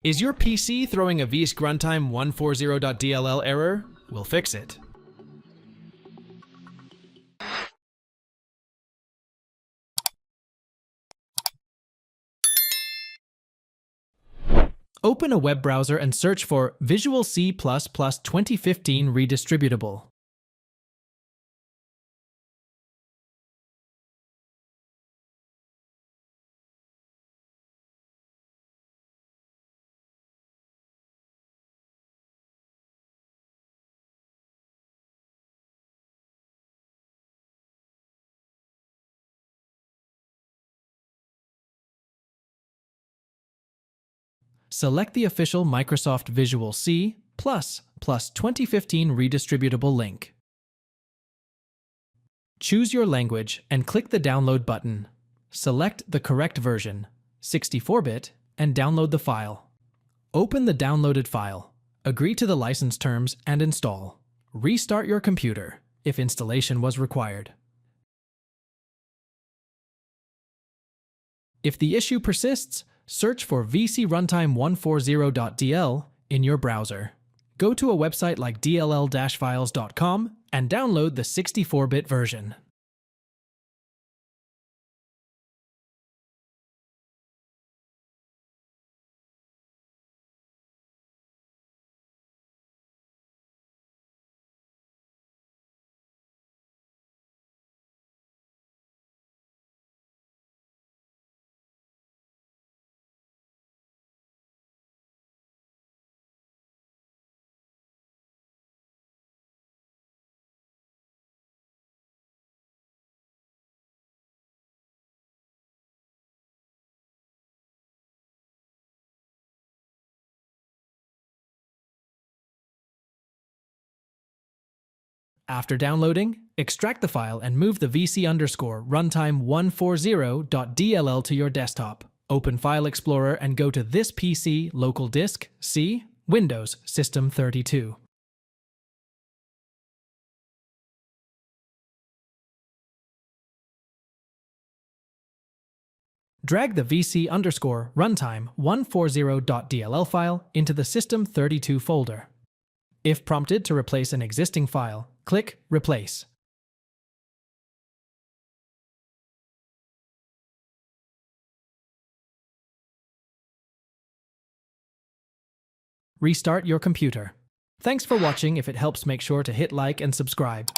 Is your PC throwing a Vcruntime140.dll error? We'll fix it. Open a web browser and search for Visual C++ 2015 Redistributable. Select the official Microsoft Visual C 2015 Redistributable link. Choose your language and click the Download button. Select the correct version, 64-bit, and download the file. Open the downloaded file. Agree to the license terms and install. Restart your computer if installation was required. If the issue persists, search for Vcruntime140.dll in your browser. Go to a website like dll-files.com and download the 64-bit version. After downloading, extract the file and move the vc_runtime140.dll to your desktop. Open File Explorer and go to this PC, local disk, C, Windows, System 32. Drag the vc_runtime140.dll file into the System 32 folder. If prompted to replace an existing file, click Replace. Restart your computer. Thanks for watching. If it helps, make sure to hit like and subscribe.